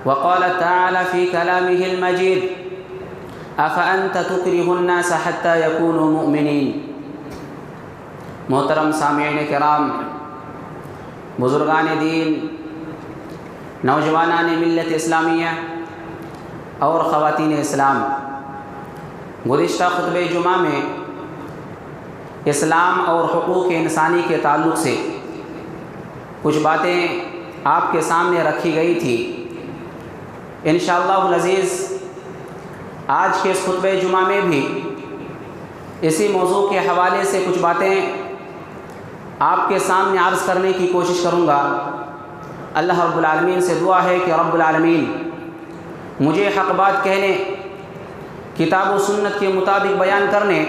وقال تعالى في كلامه المجيد أفأنت تكره الناس حتى يكونوا مؤمنين۔ محترم سامعین کرام، بزرگان دین، نوجوانان ملت اسلامیہ اور خواتین اسلام، گزشتہ خطبہ جمعہ میں اسلام اور حقوق انسانی کے تعلق سے کچھ باتیں آپ کے سامنے رکھی گئی تھی۔ انشاءاللہ العزیز آج کے اس خطبہ جمعہ میں بھی اسی موضوع کے حوالے سے کچھ باتیں آپ کے سامنے عرض کرنے کی کوشش کروں گا۔ اللہ رب العالمین سے دعا ہے کہ رب العالمین مجھے حق بات کہنے، کتاب و سنت کے مطابق بیان کرنے،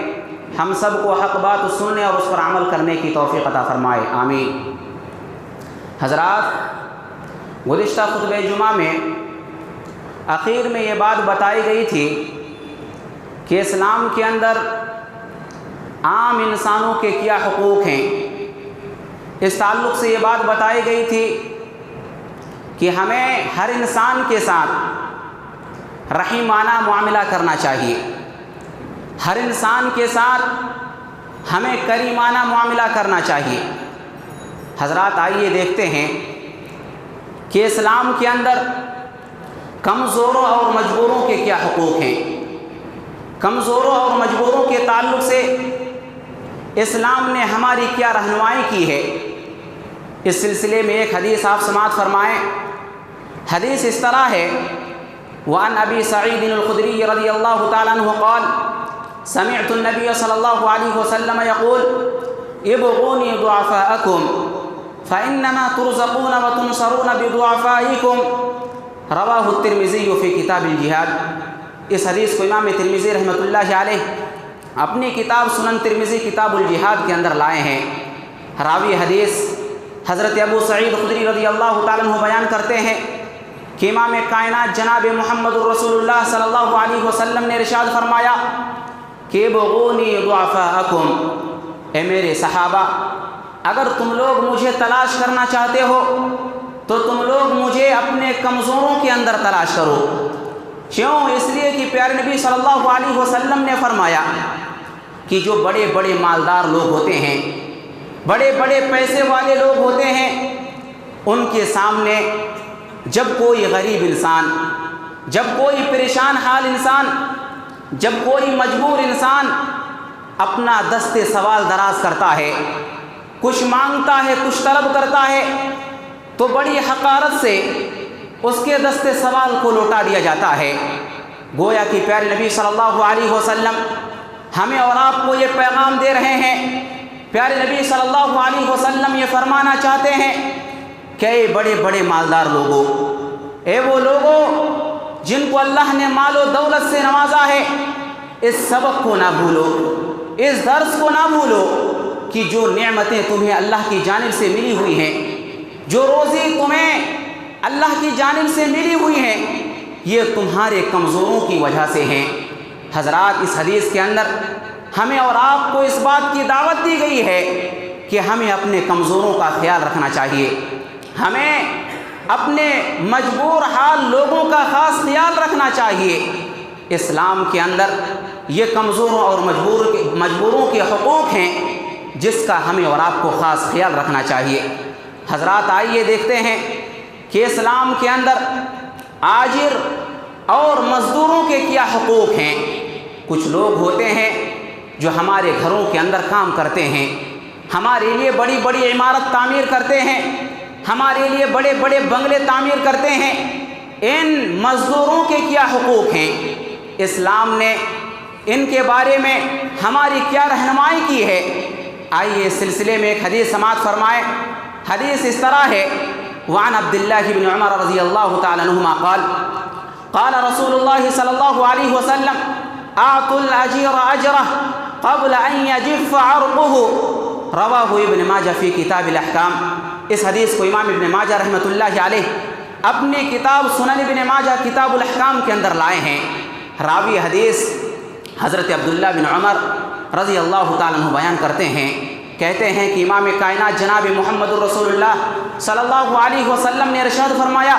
ہم سب کو حق بات سننے اور اس پر عمل کرنے کی توفیق عطا فرمائے، آمین۔ حضرات، گزشتہ خطبہ جمعہ میں آخر میں یہ بات بتائی گئی تھی کہ اسلام کے اندر عام انسانوں کے کیا حقوق ہیں۔ اس تعلق سے یہ بات بتائی گئی تھی کہ ہمیں ہر انسان کے ساتھ رحیمانہ معاملہ کرنا چاہیے، ہر انسان کے ساتھ ہمیں کریمانہ معاملہ کرنا چاہیے۔ حضرات، آئیے دیکھتے ہیں کہ اسلام کے اندر کمزوروں اور مجبوروں کے کیا حقوق ہیں۔ کمزوروں اور مجبوروں کے تعلق سے اسلام نے ہماری کیا رہنمائی کی ہے، اس سلسلے میں ایک حدیث آپ سماعت فرمائیں۔ حدیث اس طرح ہے، وعن ابی سعید الخدری رضی اللہ تعالیٰ عنہ قال سمعت النبی صلی اللہ علیہ وسلم یقول ابغونی ضعفاءکم فانما ترزقون وتنصرون بضعفائکم، رواہ الترمذی فی کتاب الجہاد۔ اس حدیث کو امام ترمذی رحمۃ اللہ علیہ اپنی کتاب سنن ترمذی کتاب الجہاد کے اندر لائے ہیں۔ راوی حدیث حضرت ابو سعید خدری رضی اللہ تعالیٰ عنہ بیان کرتے ہیں کہ امام کائنات جناب محمد الرسول اللہ صلی اللہ علیہ وسلم نے ارشاد فرمایا کہ ابغونی ضعفاءکم، اے میرے صحابہ، اگر تم لوگ مجھے تلاش کرنا چاہتے ہو تو تم لوگ مجھے اپنے کمزوروں کے اندر تلاش کرو۔ کیوں؟ اس لیے کہ پیارے نبی صلی اللہ علیہ وسلم نے فرمایا کہ جو بڑے بڑے مالدار لوگ ہوتے ہیں، بڑے بڑے پیسے والے لوگ ہوتے ہیں، ان کے سامنے جب کوئی غریب انسان، جب کوئی پریشان حال انسان، جب کوئی مجبور انسان اپنا دست سوال دراز کرتا ہے، کچھ مانگتا ہے، کچھ طلب کرتا ہے، تو بڑی حقارت سے اس کے دست سوال کو لوٹا دیا جاتا ہے۔ گویا کہ پیارے نبی صلی اللہ علیہ وسلم ہمیں اور آپ کو یہ پیغام دے رہے ہیں۔ پیارے نبی صلی اللہ علیہ وسلم یہ فرمانا چاہتے ہیں کہ اے بڑے بڑے مالدار لوگوں، اے وہ لوگوں جن کو اللہ نے مال و دولت سے نوازا ہے، اس سبق کو نہ بھولو، اس درس کو نہ بھولو کہ جو نعمتیں تمہیں اللہ کی جانب سے ملی ہوئی ہیں، جو روزی تمہیں اللہ کی جانب سے ملی ہوئی ہیں، یہ تمہارے کمزوروں کی وجہ سے ہیں۔ حضرات، اس حدیث کے اندر ہمیں اور آپ کو اس بات کی دعوت دی گئی ہے کہ ہمیں اپنے کمزوروں کا خیال رکھنا چاہیے، ہمیں اپنے مجبور حال لوگوں کا خاص خیال رکھنا چاہیے۔ اسلام کے اندر یہ کمزوروں اور مجبوروں کے حقوق ہیں جس کا ہمیں اور آپ کو خاص خیال رکھنا چاہیے۔ حضرات، آئیے دیکھتے ہیں کہ اسلام کے اندر آجر اور مزدوروں کے کیا حقوق ہیں۔ کچھ لوگ ہوتے ہیں جو ہمارے گھروں کے اندر کام کرتے ہیں، ہمارے لیے بڑی بڑی عمارت تعمیر کرتے ہیں، ہمارے لیے بڑے بڑے بنگلے تعمیر کرتے ہیں۔ ان مزدوروں کے کیا حقوق ہیں؟ اسلام نے ان کے بارے میں ہماری کیا رہنمائی کی ہے؟ آئیے اس سلسلے میں ایک حدیث سماعت فرمائیں۔ حدیث اس طرح ہے، وعن عبداللہ بن عمر رضی اللہ تعالی عنہما قال قال رسول اللہ صلی اللہ علیہ وسلم اعطوا الاجیر اجرہ قبل ان یجف عرقہ، رواہ ابن ماجہ فی کتاب الاحکام۔ اس حدیث کو امام ابن ماجہ رحمۃ اللہ علیہ اپنی کتاب سنن ابن ماجہ کتاب الاحکام کے اندر لائے ہیں۔ راوی حدیث حضرت عبداللہ بن عمر رضی اللہ تعالیٰ عنہ بیان کرتے ہیں، کہتے ہیں کہ امام کائنات جناب محمد الرسول اللہ صلی اللہ علیہ وسلم نے ارشاد فرمایا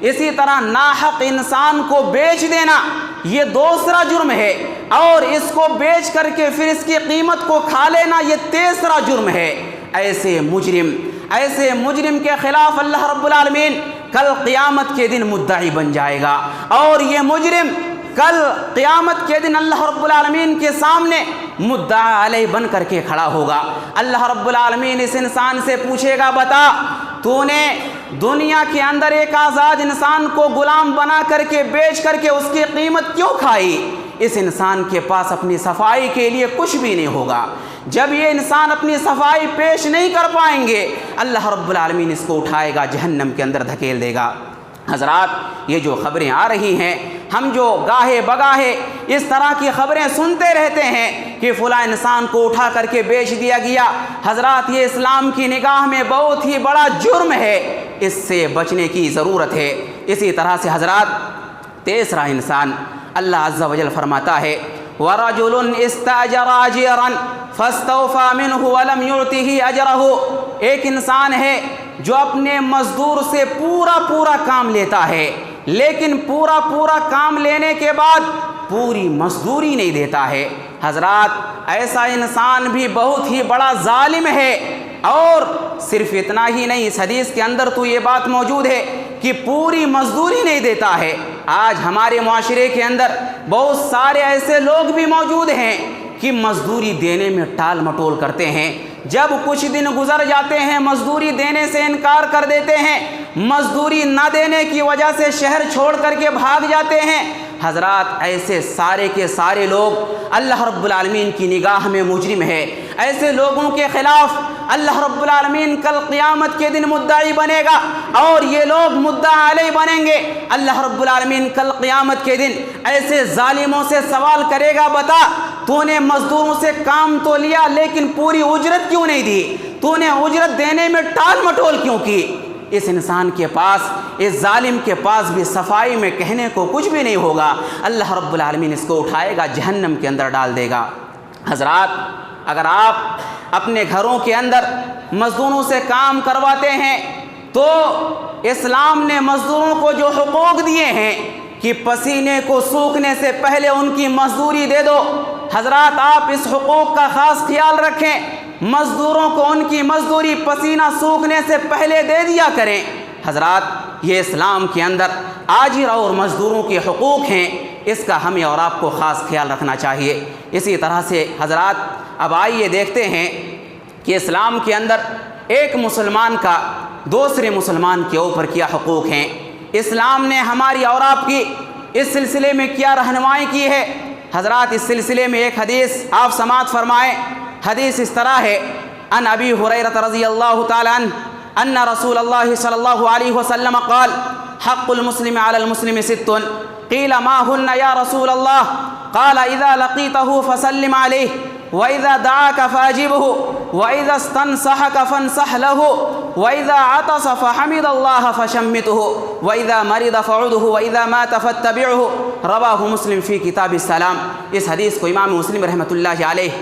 اسی طرح ناحق انسان کو بیچ دینا یہ دوسرا جرم ہے، اور اس کو بیچ کر کے پھر اس کی قیمت کو کھا لینا یہ تیسرا جرم ہے. ایسے مجرم کے خلاف اللہ رب العالمین کل قیامت کے دن مدعی بن جائے گا، اور یہ مجرم کل قیامت کے دن اللہ رب العالمین کے سامنے مدعا علیہ بن کر کے کھڑا ہوگا. اللہ رب العالمین اس انسان سے پوچھے گا، بتا تو نے دنیا کے اندر ایک آزاد انسان کو غلام بنا کر کے بیچ کر کے اس کی قیمت کیوں کھائی؟ اس انسان کے پاس اپنی صفائی کے لیے کچھ بھی نہیں ہوگا. جب یہ انسان اپنی صفائی پیش نہیں کر پائیں گے، اللہ رب العالمین اس کو اٹھائے گا، جہنم کے اندر دھکیل دے گا. حضرات، یہ جو خبریں آ رہی ہیں، ہم جو گاہے بگاہے اس طرح کی خبریں سنتے رہتے ہیں کہ فلاں انسان کو اٹھا کر کے بیچ دیا گیا، حضرات یہ اسلام کی نگاہ میں بہت ہی بڑا جرم ہے، اس سے بچنے کی ضرورت ہے. اسی طرح سے حضرات تیسرا انسان اللہ عز و جل فرماتا ہے وَرَجُلٌ اسْتَأْجَرَ أَجِيرًا فَاسْتَوْفَى مِنْهُ وَلَمْ يُعْطِهِ أَجْرَهُ. ایک انسان ہے جو اپنے مزدور سے پورا کام لیتا ہے، لیکن پورا کام لینے کے بعد پوری مزدوری نہیں دیتا ہے. حضرات ایسا انسان بھی بہت ہی بڑا ظالم ہے. اور صرف اتنا ہی نہیں، اس حدیث کے اندر تو یہ بات موجود ہے کہ پوری مزدوری نہیں دیتا ہے. آج ہمارے معاشرے کے اندر بہت سارے ایسے لوگ بھی موجود ہیں کہ مزدوری دینے میں ٹال مٹول کرتے ہیں. جب کچھ دن گزر جاتے ہیں مزدوری دینے سے انکار کر دیتے ہیں، مزدوری نہ دینے کی وجہ سے شہر چھوڑ کر کے بھاگ جاتے ہیں. حضرات ایسے سارے کے سارے لوگ اللہ رب العالمین کی نگاہ میں مجرم ہے. ایسے لوگوں کے خلاف اللہ رب العالمین کل قیامت کے دن مدعی بنے گا، اور یہ لوگ مدعا علیہ بنیں گے. اللہ رب العالمین کل قیامت کے دن ایسے ظالموں سے سوال کرے گا، بتا تو نے مزدوروں سے کام تو لیا لیکن پوری اجرت کیوں نہیں دی؟ تو نے اجرت دینے میں ٹال مٹول کیوں کی؟ اس انسان کے پاس، اس ظالم کے پاس بھی صفائی میں کہنے کو کچھ بھی نہیں ہوگا. اللہ رب العالمین اس کو اٹھائے گا، جہنم کے اندر ڈال دے گا. حضرات اگر آپ اپنے گھروں کے اندر مزدوروں سے کام کرواتے ہیں تو اسلام نے مزدوروں کو جو حقوق دیے ہیں کہ پسینے کو سوکھنے سے پہلے ان کی مزدوری دے دو. حضرات آپ اس حقوق کا خاص خیال رکھیں، مزدوروں کو ان کی مزدوری پسینہ سوکھنے سے پہلے دے دیا کریں. حضرات یہ اسلام کے اندر آجر اور مزدوروں کے حقوق ہیں، اس کا ہمیں اور آپ کو خاص خیال رکھنا چاہیے. اسی طرح سے حضرات اب آئیے دیکھتے ہیں کہ اسلام کے اندر ایک مسلمان کا دوسرے مسلمان کے اوپر کیا حقوق ہیں. اسلام نے ہماری اور آپ کی اس سلسلے میں کیا رہنمائی کی ہے. حضرات اس سلسلے میں ایک حدیث آپ سماعت فرمائیں. حدیث اس طرح ہے، ان ابی ہریرہ رضی اللہ تعالی عنہ ان رسول اللہ صلی اللہ علیہ وسلم قال حق المسلم علی المسلم ست قیل ما ہن یا رسول اللہ قال اذا لقیتہ فسلم علیہ وَإِذَا دَعَاكَ فَأَجِبْهُ وَإِذَا اسْتَنصَحَكَ فَانصَحْ لَهُ وَإِذَا عَطَسَ فَحَمِدَ اللَّهَ فَشَمِّتْهُ وَإِذَا مَرِضَ فَعُدْهُ وَإِذَا مَاتَ فَاتَّبِعْهُ رواہ مسلم فی کتاب السلام. اس حدیث کو امام مسلم رحمۃ اللہ علیہ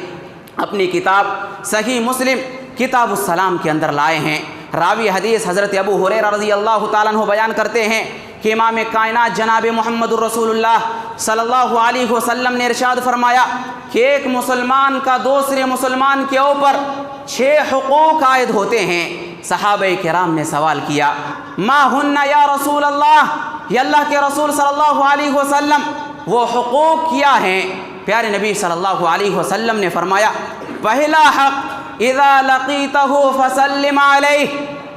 اپنی کتاب صحیح مسلم کتاب السلام کے اندر لائے ہیں. راوی حدیث حضرت ابو ہریرہ رضی اللہ تعالیٰ عنہ بیان کرتے ہیں کہ امام کائنات جناب محمد الرسول اللہ صلی اللہ علیہ وسلم نے ارشاد فرمایا کہ ایک مسلمان کا دوسرے مسلمان کے اوپر 6 حقوق عائد ہوتے ہیں. صحابہ کرام نے سوال کیا، ما ہن یا رسول اللہ، یا اللہ کے رسول صلی اللہ علیہ وسلم وہ حقوق کیا ہیں؟ پیارے نبی صلی اللہ علیہ وسلم نے فرمایا، پہلا حق اذا لقیتہ فسلم علیہ،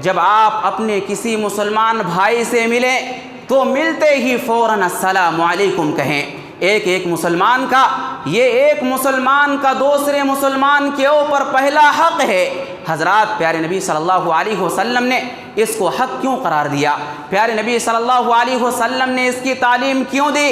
جب آپ اپنے کسی مسلمان بھائی سے ملیں تو ملتے ہی فوراً السلام علیکم کہیں. ایک مسلمان کا، یہ ایک مسلمان کا دوسرے مسلمان کے اوپر پہلا حق ہے. حضرات پیارے نبی صلی اللہ علیہ وسلم نے اس کو حق کیوں قرار دیا؟ پیارے نبی صلی اللہ علیہ وسلم نے اس کی تعلیم کیوں دی؟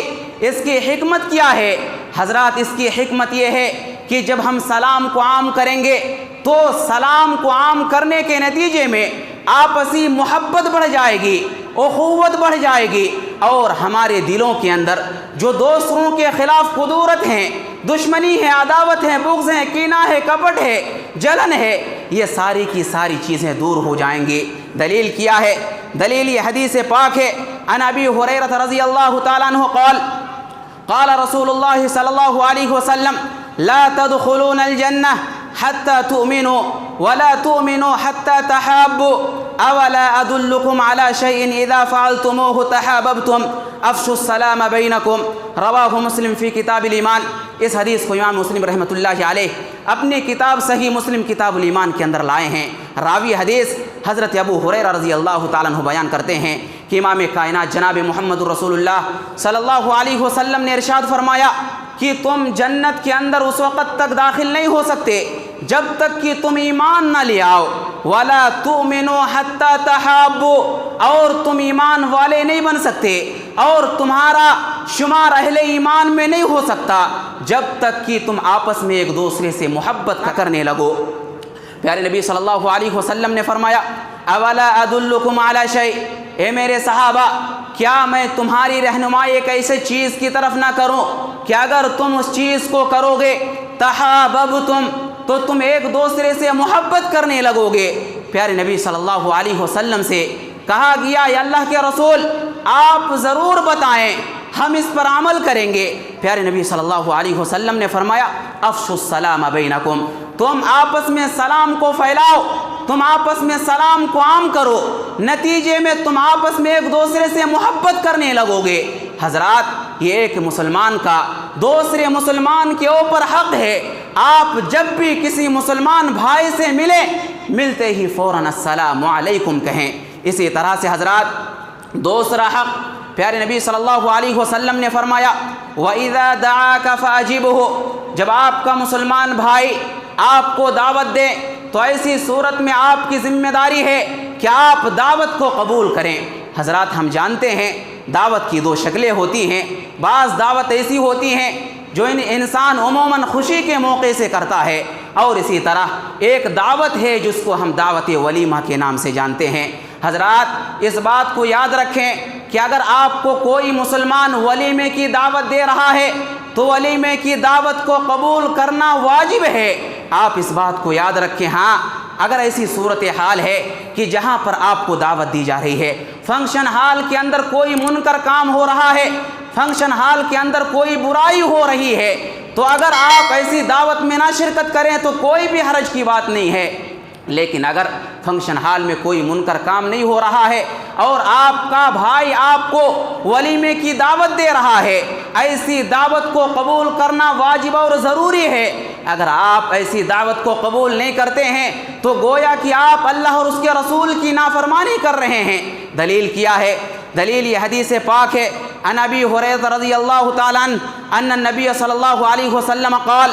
اس کی حکمت کیا ہے؟ حضرات اس کی حکمت یہ ہے کہ جب ہم سلام کو عام کریں گے تو سلام کو عام کرنے کے نتیجے میں آپسی محبت بڑھ جائے گی، اخوت بڑھ جائے گی، اور ہمارے دلوں کے اندر جو دوسروں کے خلاف قدورت ہیں، دشمنی ہے، عداوت ہے، بغض ہے، کینہ ہے، کپٹ ہے، جلن ہے، یہ ساری کی ساری چیزیں دور ہو جائیں گی۔ دلیل کیا ہے؟ دلیل یہ حدیث پاک ہے، عن ابی ہریرہ رضی اللہ تعالیٰ عنہ قال قال رسول اللہ صلی اللہ علیہ وسلم لا تدخلون الجنہ حتى تؤمنوا ولا تؤمنوا حتى تحابوا اولا ادلكم على شيء اذا فعلتموه تحاببتم افشوا السلام بينكم رواہ مسلم فی کتاب الایمان۔ اس حدیث کو امام مسلم رحمۃ اللہ علیہ اپنی کتاب صحیح مسلم کتاب الایمان کے اندر لائے ہیں۔ راوی حدیث حضرت ابو ہریرہ رضی اللہ تعالیٰ عنہ بیان کرتے ہیں کہ امام کائنات جناب محمد رسول اللہ صلی اللہ علیہ وسلم نے ارشاد فرمایا کہ تم جنت کے اندر اس وقت تک داخل نہیں ہو سکتے جب تک کہ تم ایمان نہ لے آؤ، وَلَا تُؤْمِنُوا حَتَّى تَحَابُّوا، اور تم ایمان والے نہیں بن سکتے اور تمہارا شمار اہل ایمان میں نہیں ہو سکتا جب تک کہ تم آپس میں ایک دوسرے سے محبت کرنے لگو۔ پیارے نبی صلی اللہ علیہ وسلم نے فرمایا اولا ادلکم علی شیء، اے میرے صحابہ کیا میں تمہاری رہنمائی ایک ایسے چیز کی طرف نہ کروں کہ اگر تم اس چیز کو کرو گے تحاببتم، تو تم ایک دوسرے سے محبت کرنے لگو گے۔ پیارے نبی صلی اللہ علیہ وسلم سے کہا گیا یا اللہ کے رسول آپ ضرور بتائیں، ہم اس پر عمل کریں گے۔ پیارے نبی صلی اللہ علیہ وسلم نے فرمایا افشوا السلام بینکم، تم آپس میں سلام کو پھیلاؤ، تم آپس میں سلام کو عام کرو، نتیجے میں تم آپس میں ایک دوسرے سے محبت کرنے لگو گے۔ حضرات یہ ایک مسلمان کا دوسرے مسلمان کے اوپر حق ہے، آپ جب بھی کسی مسلمان بھائی سے ملتے ہی فوراً السلام علیکم کہیں۔ اسی طرح سے حضرات دوسرا حق پیارے نبی صلی اللہ علیہ وسلم نے فرمایا وَإِذَا دَعَاكَ فَأَجِبْهُ، جب آپ کا مسلمان بھائی آپ کو دعوت دے تو ایسی صورت میں آپ کی ذمہ داری ہے کہ آپ دعوت کو قبول کریں۔ حضرات ہم جانتے ہیں دعوت کی دو شکلیں ہوتی ہیں، بعض دعوت ایسی ہوتی ہیں جو انسان عموماً خوشی کے موقع سے کرتا ہے، اور اسی طرح ایک دعوت ہے جس کو ہم دعوت ولیمہ کے نام سے جانتے ہیں۔ حضرات اس بات کو یاد رکھیں کہ اگر آپ کو کوئی مسلمان ولیمے کی دعوت دے رہا ہے تو ولیمے کی دعوت کو قبول کرنا واجب ہے۔ آپ اس بات کو یاد رکھیں۔ ہاں اگر ایسی صورتحال ہے کہ جہاں پر آپ کو دعوت دی جا رہی ہے، فنکشن ہال کے اندر کوئی منکر کام ہو رہا ہے، فنکشن ہال کے اندر کوئی برائی ہو رہی ہے، تو اگر آپ ایسی دعوت میں نہ شرکت کریں تو کوئی بھی حرج کی بات نہیں ہے۔ لیکن اگر فنکشن ہال میں کوئی منکر کام نہیں ہو رہا ہے اور آپ کا بھائی آپ کو ولیمے کی دعوت دے رہا ہے، ایسی دعوت کو قبول کرنا واجب اور ضروری ہے۔ اگر آپ ایسی دعوت کو قبول نہیں کرتے ہیں تو گویا کہ آپ اللہ اور اس کے رسول کی نافرمانی کر رہے ہیں۔ دلیل کیا ہے؟ دلیل یہ حدیث پاک ہے، عن ابی ہریرہ رضی اللہ تعالیٰ عنہ ان النبی صلی اللہ علیہ وسلم قال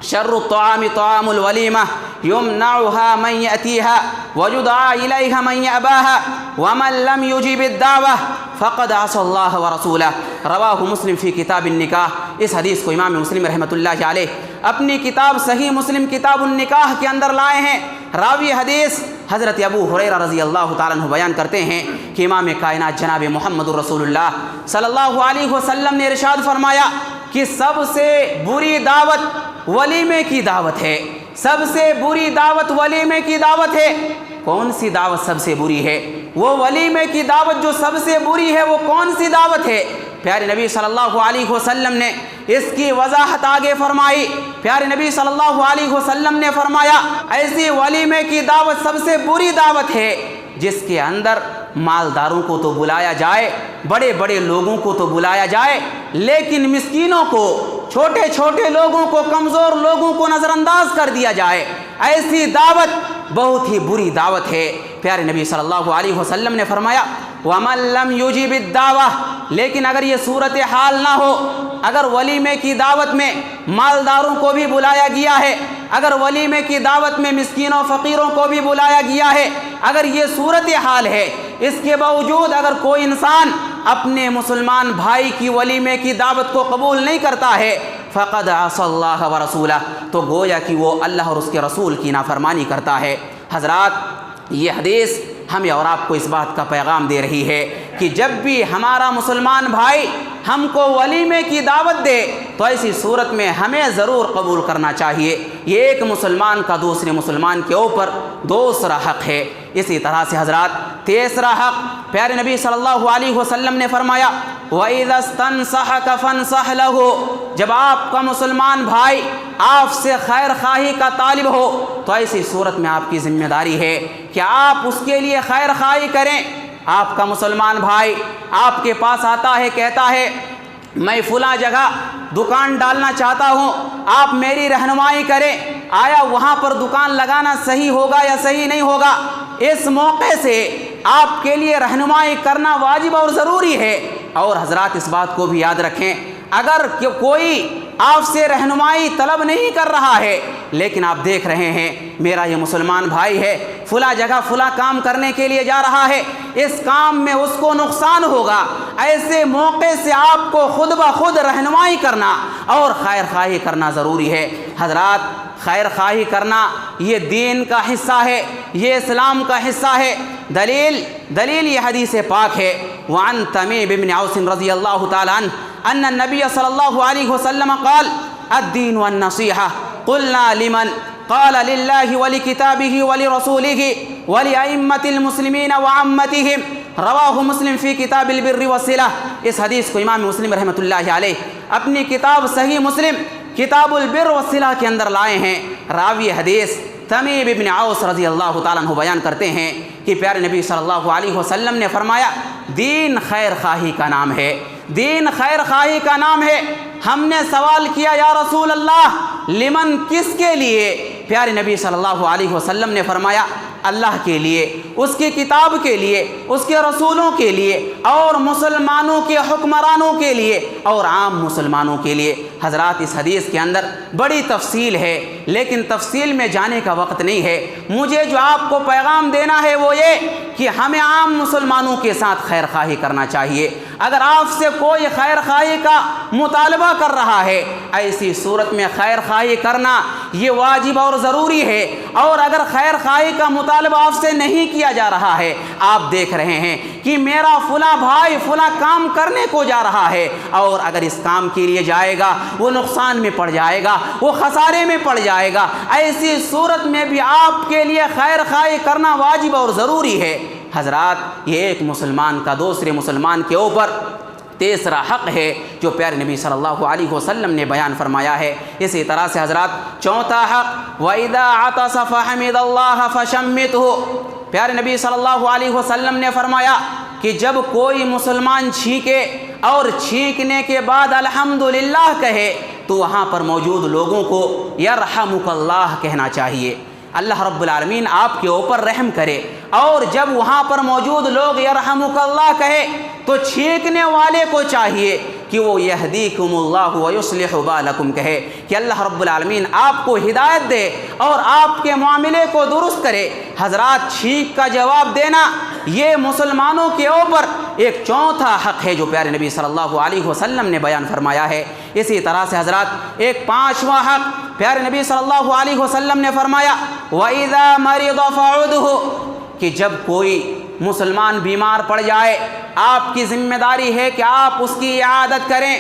شر الطعام طعام الولیمہ یمنعها من یأتیها ویدعى الیها من یأباها ومن لم یجب الدعوة فقد عصى اللہ ورسولہ، رواہ مسلم فی کتاب النکاح۔ اس حدیث کو امام مسلم رحمۃ اللہ علیہ اپنی کتاب صحیح مسلم کتاب النکاح کے اندر لائے ہیں۔ راوی حدیث حضرت ابو ہریرہ رضی اللہ تعالیٰ عنہ بیان کرتے ہیں کہ امام کائنات جناب محمد رسول اللہ صلی اللہ علیہ وسلم نے ارشاد فرمایا کہ سب سے بری دعوت ولیمے کی دعوت ہے، سب سے بری دعوت ولیمے کی دعوت ہے۔ کون سی دعوت سب سے بری ہے؟ وہ ولیمے کی دعوت جو سب سے بری ہے وہ کون سی دعوت ہے؟ پیارے نبی صلی اللہ علیہ وسلم نے اس کی وضاحت آگے فرمائی۔ پیارے نبی صلی اللہ علیہ وسلم نے فرمایا ایسی ولیمے کی دعوت سب سے بری دعوت ہے جس کے اندر مالداروں کو تو بلایا جائے، بڑے بڑے لوگوں کو تو بلایا جائے، لیکن مسکینوں کو، چھوٹے چھوٹے لوگوں کو، کمزور لوگوں کو نظر انداز کر دیا جائے۔ ایسی دعوت بہت ہی بری دعوت ہے۔ پیارے نبی صلی اللہ علیہ وسلم نے فرمایا وَمَن لَّمْ يُجِبِ الدَّعْوَةَ، لیکن اگر یہ صورتحال نہ ہو، اگر ولیمے کی دعوت میں مالداروں کو بھی بلایا گیا ہے، اگر ولیمے کی دعوت میں مسکینوں فقیروں کو بھی بلایا گیا ہے، اگر یہ صورتحال ہے، اس کے باوجود اگر کوئی انسان اپنے مسلمان بھائی کی ولیمے کی دعوت کو قبول نہیں کرتا ہے فقد عصى اللہ ورسولہ، تو گویا کہ وہ اللہ اور اس کے رسول کی نافرمانی کرتا ہے۔ حضرات یہ حدیث ہمیں اور آپ کو اس بات کا پیغام دے رہی ہے کہ جب بھی ہمارا مسلمان بھائی ہم کو ولیمے کی دعوت دے تو ایسی صورت میں ہمیں ضرور قبول کرنا چاہیے۔ یہ ایک مسلمان کا دوسرے مسلمان کے اوپر دوسرا حق ہے۔ اسی طرح سے حضرات تیسرا حق پیارے نبی صلی اللہ علیہ وسلم نے فرمایا وَإِذَا اسْتَنصَحَكَ فَانصَحْ لَهُ، جب آپ کا مسلمان بھائی آپ سے خیر خواہی کا طالب ہو تو ایسی صورت میں آپ کی ذمہ داری ہے کہ آپ اس کے لیے خیر خواہی کریں۔ آپ کا مسلمان بھائی آپ کے پاس آتا ہے، کہتا ہے میں فلاں جگہ دکان ڈالنا چاہتا ہوں، آپ میری رہنمائی کریں، آیا وہاں پر دکان لگانا صحیح ہوگا یا صحیح نہیں ہوگا؟ اس موقع سے آپ کے لیے رہنمائی کرنا واجب اور ضروری ہے۔ اور حضرات اس بات کو بھی یاد رکھیں، اگر کوئی آپ سے رہنمائی طلب نہیں کر رہا ہے لیکن آپ دیکھ رہے ہیں میرا یہ مسلمان بھائی ہے فلاں جگہ فلاں کام کرنے کے لیے جا رہا ہے، اس کام میں اس کو نقصان ہوگا، ایسے موقع سے آپ کو خود بخود رہنمائی کرنا اور خیر خواہی کرنا ضروری ہے۔ حضرات خیر خواہی کرنا یہ دین کا حصہ ہے، یہ اسلام کا حصہ ہے۔ دلیل یہ حدیث پاک ہے وعن تمیم بن عوس رضی اللہ تعالی عنہ ان النبی صلی اللہ علیہ وسلم قال الدین والنصیحہ قلنا لمن قال للہ ولکتابہ ولرسولہ ولأئمة المسلمین وعامتہم رواہ مسلم فی کتاب البر والصلہ۔ اس حدیث کو امام مسلم رحمۃ اللہ علیہ اپنی کتاب صحیح مسلم کتاب البر والصلہ کے اندر لائے ہیں۔ راوی حدیث تمیم بن عوس رضی اللہ تعالیٰ عنہ بیان کرتے ہیں کہ پیارے نبی صلی اللہ علیہ وسلم نے فرمایا دین خیر خواہی کا نام ہے، دین خیر خواہی کا نام ہے۔ ہم نے سوال کیا یا رسول اللہ لمن، کس کے لیے؟ پیارے نبی صلی اللہ علیہ وسلم نے فرمایا اللہ کے لیے، اس کی کتاب کے لیے، اس کے رسولوں کے لیے اور مسلمانوں کے حکمرانوں کے لیے اور عام مسلمانوں کے لیے۔ حضرات اس حدیث کے اندر بڑی تفصیل ہے لیکن تفصیل میں جانے کا وقت نہیں ہے۔ مجھے جو آپ کو پیغام دینا ہے وہ یہ کہ ہمیں عام مسلمانوں کے ساتھ خیر خواہی کرنا چاہیے۔ اگر آپ سے کوئی خیر خواہی کا مطالبہ کر رہا ہے ایسی صورت میں خیر خواہی کرنا یہ واجب اور ضروری ہے۔ اور اگر خیر خواہی کا مطالبہ آپ سے نہیں کیا جا رہا ہے، آپ دیکھ رہے ہیں کہ میرا فلاں بھائی فلاں کام کرنے کو جا رہا ہے اور اگر اس کام کے لیے جائے گا وہ نقصان میں پڑ جائے گا، وہ خسارے میں پڑ جائے گا، ایسی صورت میں بھی آپ کے لیے خیر خواہی کرنا واجب اور ضروری ہے۔ حضرات یہ ایک مسلمان کا دوسرے مسلمان کے اوپر تیسرا حق ہے جو پیارے نبی صلی اللہ علیہ وسلم نے بیان فرمایا ہے۔ اسی طرح سے حضرات چوتھا حق وَإِذَا عَطَسَ فَحَمِدَ اللَّهَ فَشَمِّتْهُ، پیارے نبی صلی اللہ علیہ وسلم نے فرمایا کہ جب کوئی مسلمان چھینکے اور چھینکنے کے بعد الحمدللہ کہے تو وہاں پر موجود لوگوں کو یرحمک اللہ کہنا چاہیے، اللہ رب العالمین آپ کے اوپر رحم کرے۔ اور جب وہاں پر موجود لوگ یرحمک اللہ کہے تو چھینکنے والے کو چاہیے کہ وہ یہدیکم اللہ ویصلح بالکم کہے کہ اللہ رب العالمین آپ کو ہدایت دے اور آپ کے معاملے کو درست کرے۔ حضرات چھینک کا جواب دینا یہ مسلمانوں کے اوپر ایک چوتھا حق ہے جو پیارے نبی صلی اللہ علیہ وسلم نے بیان فرمایا ہے۔ اسی طرح سے حضرات ایک پانچواں حق پیارے نبی صلی اللہ علیہ وسلم نے فرمایا وَإِذَا مَرِضَ فَعُدْهُ، کہ جب کوئی مسلمان بیمار پڑ جائے آپ کی ذمہ داری ہے کہ آپ اس کی عیادت کریں۔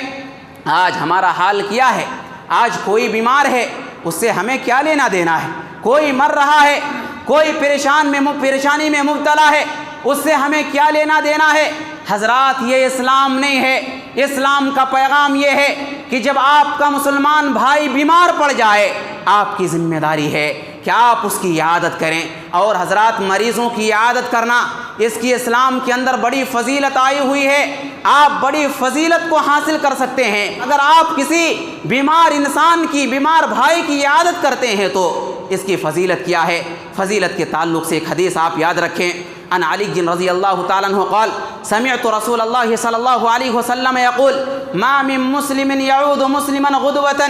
آج ہمارا حال کیا ہے؟ آج کوئی بیمار ہے اس سے ہمیں کیا لینا دینا ہے؟ کوئی مر رہا ہے، کوئی پریشانی میں مبتلا ہے، اس سے ہمیں کیا لینا دینا ہے؟ حضرات یہ اسلام نہیں ہے۔ اسلام کا پیغام یہ ہے کہ جب آپ کا مسلمان بھائی بیمار پڑ جائے آپ کی ذمہ داری ہے کہ آپ اس کی عیادت کریں۔ اور حضرات مریضوں کی عیادت کرنا اس کی اسلام کے اندر بڑی فضیلت آئی ہوئی ہے، آپ بڑی فضیلت کو حاصل کر سکتے ہیں۔ اگر آپ کسی بیمار انسان کی، بیمار بھائی کی عیادت کرتے ہیں تو اس کی فضیلت کیا ہے؟ فضیلت کے تعلق سے ایک حدیث آپ یاد رکھیں، عن علی رضی اللہ تعالیٰ عنہ قال سمعت رسول اللہ صلی اللہ علیہ وسلم یقول ما من مسلم یعود مسلما غدوة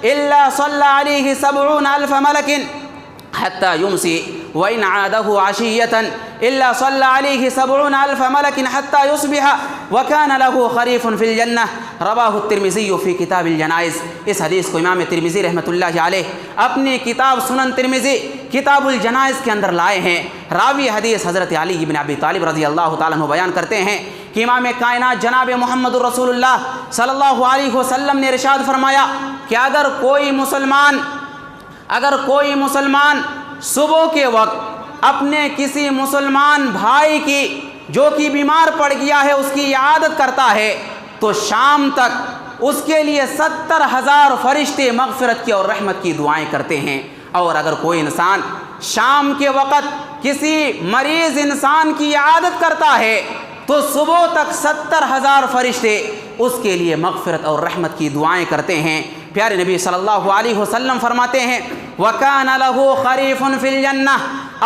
الا صلى عليه 70,000 ملك حتى يمسي وإن عاده عشية إلا صلى عليه 70,000 ملك حتى يصبح وكان له خريف في الجنة رواه الترمذي في كتاب الجنائز۔ اس حدیث کو امام ترمذی رحمۃ اللہ علیہ اپنی کتاب سنن ترمذی کتاب الجنائز کے اندر لائے ہیں۔ راوی حدیث حضرت علی بن ابی طالب رضی اللہ تعالیٰ عنہ بیان کرتے ہیں کہ امام کائنات جناب محمد رسول اللہ صلی اللہ علیہ وسلم نے ارشاد فرمایا کہ اگر کوئی مسلمان صبح کے وقت اپنے کسی مسلمان بھائی کی جو کہ بیمار پڑ گیا ہے اس کی عیادت کرتا ہے تو شام تک اس کے لیے 70,000 فرشتے مغفرت کی اور رحمت کی دعائیں کرتے ہیں۔ اور اگر کوئی انسان شام کے وقت کسی مریض انسان کی عیادت کرتا ہے تو صبح تک 70,000 فرشتے اس کے لیے مغفرت اور رحمت کی دعائیں کرتے ہیں۔ پیارے نبی صلی اللہ علیہ وسلم فرماتے ہیں وَكَانَ لَهُ خَرِيفٌ فِي الْجَنَّةِ،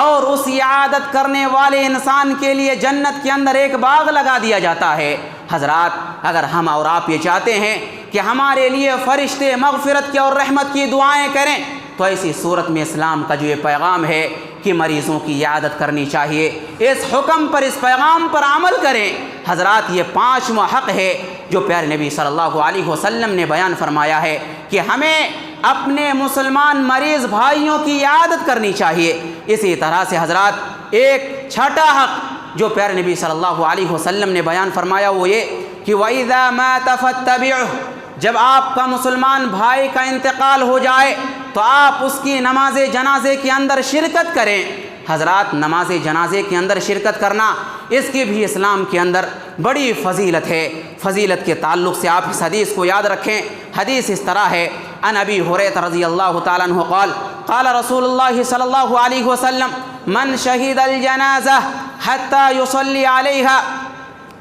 اور اس عیادت کرنے والے انسان کے لیے جنت کے اندر ایک باغ لگا دیا جاتا ہے۔ حضرات، اگر ہم اور آپ یہ چاہتے ہیں کہ ہمارے لیے فرشتے مغفرت کی اور رحمت کی دعائیں کریں تو ایسی صورت میں اسلام کا جو یہ پیغام ہے کہ مریضوں کی عیادت کرنی چاہیے، اس حکم پر، اس پیغام پر عمل کریں۔ حضرات، یہ 5واں حق ہے جو پیارے نبی صلی اللہ علیہ وسلم نے بیان فرمایا ہے کہ ہمیں اپنے مسلمان مریض بھائیوں کی عیادت کرنی چاہیے۔ اسی طرح سے حضرات، ایک چھٹا حق جو پیارے نبی صلی اللہ علیہ وسلم نے بیان فرمایا وہ یہ کہ وَإِذَا مَاتَ فَاتَّبِعُهُ، جب آپ کا مسلمان بھائی کا انتقال ہو جائے تو آپ اس کی نماز جنازے کے اندر شرکت کریں۔ حضرات، نماز جنازے کے اندر شرکت کرنا، اس کی بھی اسلام کے اندر بڑی فضیلت ہے۔ فضیلت کے تعلق سے آپ اس حدیث کو یاد رکھیں۔ حدیث اس طرح ہے، عن ابی ہریرہ رضی اللہ تعالیٰ عنہ قال قال رسول اللہ صلی اللہ علیہ وسلم من شہد الجنازہ حتی یصلی علیہا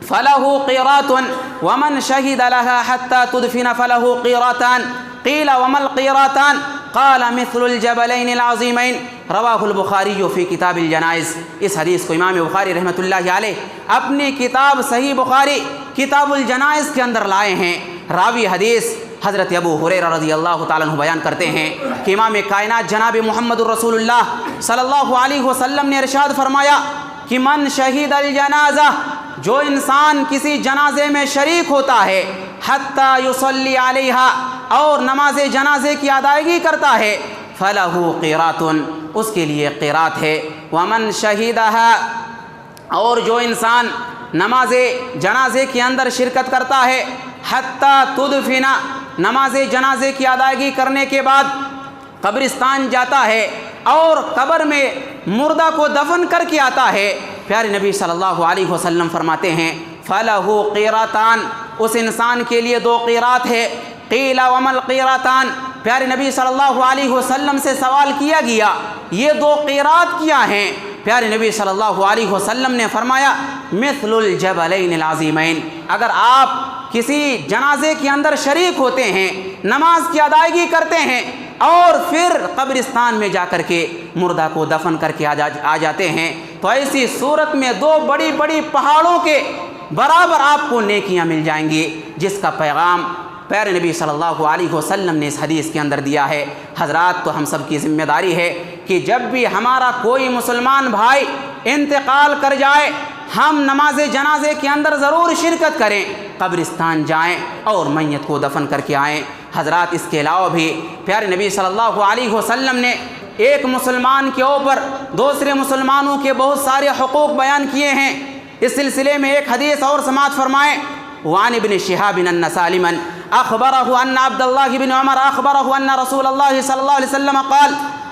فله قیرات ومن شہد لها حتی تدفن فله قیراتان قیل وما القیراتان قال مثل الجبلین العظیمین رواہ البخاری فی کتاب الجنائز۔ اس حدیث کو امام بخاری رحمۃ اللہ علیہ اپنی کتاب صحیح بخاری کتاب الجنائز کے اندر لائے ہیں۔ راوی حدیث حضرت ابو ہریرہ رضی اللہ تعالیٰ عنہ بیان کرتے ہیں کہ امام کائنات جناب محمد رسول اللہ صلی اللہ علیہ وسلم نے ارشاد فرمایا کہ من شہید الجنازہ، جو انسان کسی جنازے میں شریک ہوتا ہے، حتی یصلی علیہا، اور نماز جنازے کی ادائیگی کرتا ہے، فلہ قیرات، اس کے لیے قیرات ہے، ومن شہیدہا، اور جو انسان نماز جنازے کے اندر شرکت کرتا ہے، حتی تدفن، نماز جنازے کی ادائیگی کرنے کے بعد قبرستان جاتا ہے اور قبر میں مردہ کو دفن کر کے آتا ہے، پیارے نبی صلی اللہ علیہ وسلم فرماتے ہیں فَلَهُ قِيرَاتان، اس انسان کے لیے 2 قیرات ہے۔ قیل وما القیراتان، پیارے نبی صلی اللہ علیہ وسلم سے سوال کیا گیا یہ 2 قیرات کیا ہیں؟ پیارے نبی صلی اللہ علیہ وسلم نے فرمایا مثل الجبلین العظیمین، اگر آپ کسی جنازے کے اندر شریک ہوتے ہیں، نماز کی ادائیگی کرتے ہیں اور پھر قبرستان میں جا کر کے مردہ کو دفن کر کے آ جاتے ہیں تو ایسی صورت میں 2 بڑی بڑی پہاڑوں کے برابر آپ کو نیکیاں مل جائیں گی، جس کا پیغام پیارے نبی صلی اللہ علیہ وسلم نے اس حدیث کے اندر دیا ہے۔ حضرات، تو ہم سب کی ذمہ داری ہے کہ جب بھی ہمارا کوئی مسلمان بھائی انتقال کر جائے، ہم نماز جنازے کے اندر ضرور شرکت کریں، قبرستان جائیں اور میت کو دفن کر کے آئیں۔ حضرات، اس کے علاوہ بھی پیارے نبی صلی اللہ علیہ وسلم نے ایک مسلمان کے اوپر دوسرے مسلمانوں کے بہت سارے حقوق بیان کیے ہیں۔ اس سلسلے میں ایک حدیث اور سماعت فرمائیں۔ وعن ابن شہاب ان سالما اخبره ان عبد الله بن عمر اخبره ان رسول الله صلى الله عليه وسلم قال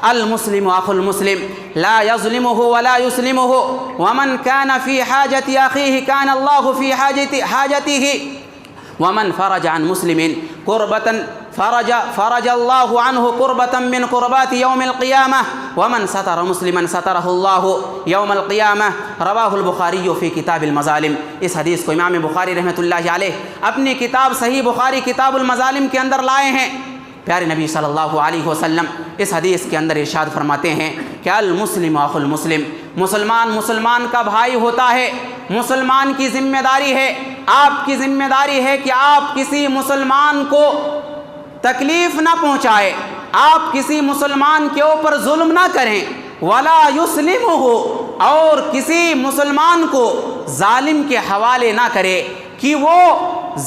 المسلم اخو المسلم لا يظلمه ولا يسلمه ومن كان في حاجة اخيه كان الله في حاجته ومن فرج عن مسلم كربة فرج الله عنه كربة من كربات يوم القيامة ومن ستر مسلما ستره الله يوم القيامة رواہ البخاری فی کتاب المظالم۔ اس حدیث کو امام بخاری رحمۃ اللہ علیہ اپنی کتاب صحیح بخاری کتاب المظالم کے اندر لائے ہیں۔ پیارے نبی صلی اللہ علیہ وسلم اس حدیث کے اندر ارشاد فرماتے ہیں کہ المسلم اخو المسلم، مسلمان مسلمان کا بھائی ہوتا ہے۔ مسلمان کی ذمہ داری ہے، آپ کی ذمہ داری ہے کہ آپ کسی مسلمان کو تکلیف نہ پہنچائے، آپ کسی مسلمان کے اوپر ظلم نہ کریں، ولا یسلمہ، اور کسی مسلمان کو ظالم کے حوالے نہ کرے کہ وہ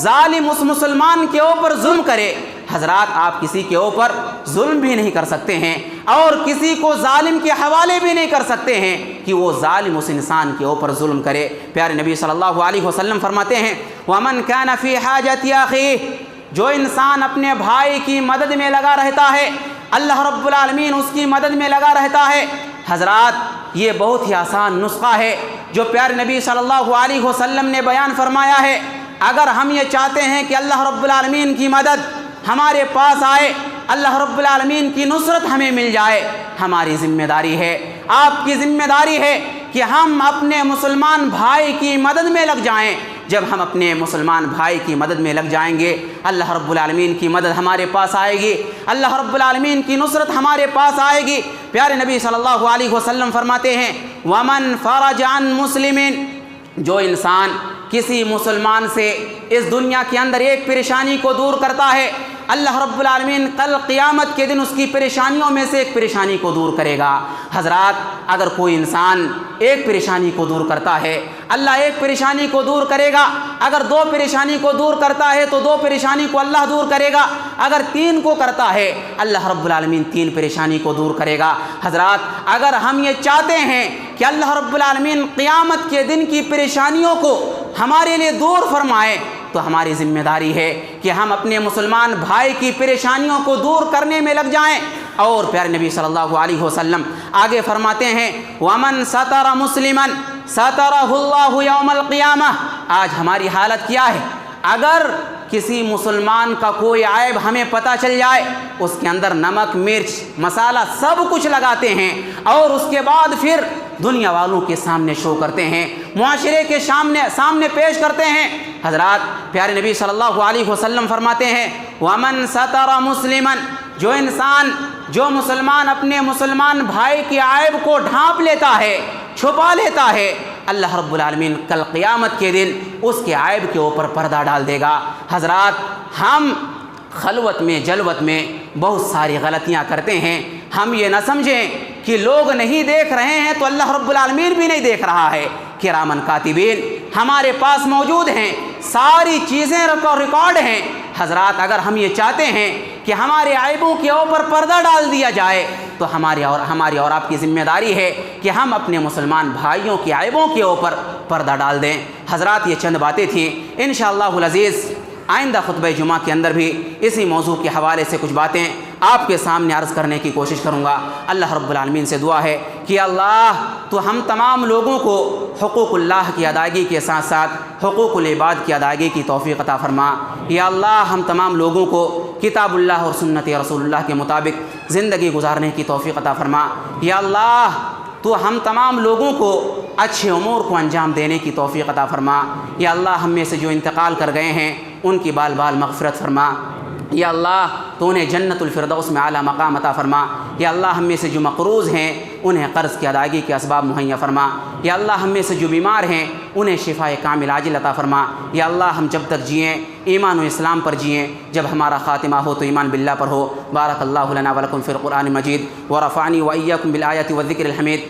ظالم اس مسلمان کے اوپر ظلم کرے۔ حضرات، آپ کسی کے اوپر ظلم بھی نہیں کر سکتے ہیں اور کسی کو ظالم کے حوالے بھی نہیں کر سکتے ہیں کہ وہ ظالم اس انسان کے اوپر ظلم کرے۔ پیارے نبی صلی اللہ علیہ وسلم فرماتے ہیں وَمَنْ كَانَ فِي حَاجَةِ أَخِيهِ، جو انسان اپنے بھائی کی مدد میں لگا رہتا ہے اللہ رب العالمین اس کی مدد میں لگا رہتا ہے۔ حضرات یہ بہت ہی آسان نسخہ ہے جو پیارے نبی صلی اللہ علیہ وسلم نے بیان فرمایا ہے۔ اگر ہم یہ چاہتے ہیں کہ اللہ رب العالمین کی مدد ہمارے پاس آئے، اللہ رب العالمین کی نصرت ہمیں مل جائے، ہماری ذمہ داری ہے، آپ کی ذمہ داری ہے کہ ہم اپنے مسلمان بھائی کی مدد میں لگ جائیں۔ جب ہم اپنے مسلمان بھائی کی مدد میں لگ جائیں گے اللہ رب العالمین کی مدد ہمارے پاس آئے گی، اللہ رب العالمین کی نصرت ہمارے پاس آئے گی۔ پیارے نبی صلی اللہ علیہ وسلم فرماتے ہیں وَمَنْ فَرَجَ عَنْ مُسْلِمٍ، جو انسان کسی مسلمان سے اس دنیا کے اندر ایک پریشانی کو دور کرتا ہے اللہ رب العالمین کل قیامت کے دن اس کی پریشانیوں میں سے ایک پریشانی کو دور کرے گا۔ حضرات اگر کوئی انسان ایک پریشانی کو دور کرتا ہے اللہ ایک پریشانی کو دور کرے گا، اگر دو پریشانی کو دور کرتا ہے تو دو پریشانی کو اللہ دور کرے گا، اگر تین کو کرتا ہے اللہ رب العالمین تین پریشانی کو دور کرے گا۔ حضرات اگر ہم یہ چاہتے ہیں کہ اللہ رب العالمین قیامت کے دن کی پریشانیوں کو ہمارے لیے دور فرمائے تو ہماری ذمہ داری ہے کہ ہم اپنے مسلمان بھائی کی پریشانیوں کو دور کرنے میں لگ جائیں۔ اور پیارے نبی صلی اللہ علیہ وسلم آگے فرماتے ہیں وَمَنْ سَتَرَ مُسْلِمًا سَتَرَهُ اللَّهُ يَوْمَ الْقِيَامَةِ، آج ہماری حالت کیا ہے؟ اگر کسی مسلمان کا کوئی عیب ہمیں پتہ چل جائے، اس کے اندر نمک مرچ مسالہ سب کچھ لگاتے ہیں اور اس کے بعد پھر دنیا والوں کے سامنے شو کرتے ہیں، معاشرے کے سامنے پیش کرتے ہیں۔ حضرات پیارے نبی صلی اللہ علیہ وسلم فرماتے ہیں وَمَنْ سَتَرَ مُسْلِمًا، جو مسلمان اپنے مسلمان بھائی کے عیب کو ڈھانپ لیتا ہے، چھپا لیتا ہے، اللہ رب العالمین کل قیامت کے دن اس کے عیب کے اوپر پردہ ڈال دے گا۔ حضرات ہم خلوت میں جلوت میں بہت ساری غلطیاں کرتے ہیں، ہم یہ نہ سمجھیں کہ لوگ نہیں دیکھ رہے ہیں تو اللہ رب العالمین بھی نہیں دیکھ رہا ہے۔ کرامن کاتبین ہمارے پاس موجود ہیں، ساری چیزیں ریکارڈ ہیں۔ حضرات اگر ہم یہ چاہتے ہیں کہ ہمارے عیبوں کے اوپر پردہ ڈال دیا جائے تو ہماری اور آپ کی ذمہ داری ہے کہ ہم اپنے مسلمان بھائیوں کے عیبوں کے اوپر پردہ ڈال دیں۔ حضرات یہ چند باتیں تھیں، انشاءاللہ العزیز آئندہ خطبہ جمعہ کے اندر بھی اسی موضوع کے حوالے سے کچھ باتیں آپ کے سامنے عرض کرنے کی کوشش کروں گا۔ اللہ رب العالمین سے دعا ہے کہ اللہ تو ہم تمام لوگوں کو حقوق اللہ کی ادائیگی کے ساتھ ساتھ حقوق العباد کی ادائیگی کی توفیق عطا فرما۔ یا اللہ ہم تمام لوگوں کو کتاب اللہ اور سنت رسول اللہ کے مطابق زندگی گزارنے کی توفیق عطا فرما۔ یا اللہ تو ہم تمام لوگوں کو اچھے امور کو انجام دینے کی توفیق عطا فرما۔ یا اللہ ہم میں سے جو انتقال کر گئے ہیں ان کی بال بال مغفرت فرما۔ یا اللہ تو انہیں جنت الفردوس میں اعلیٰ مقام عطا فرما۔ یا اللہ ہم میں سے جو مقروض ہیں انہیں قرض کی ادائیگی کے اسباب مہیا فرما۔ یا اللہ ہم میں سے جو بیمار ہیں انہیں شفاء کامل عاجل عطا فرما۔ یا اللہ ہم جب تک جئیں ایمان و اسلام پر جئیں، جب ہمارا خاتمہ ہو تو ایمان باللہ پر ہو۔ بارک اللہ لنا ولکم فی القرآن مجید ورفعنی وإیاکم بالآیات والذکر الحمید۔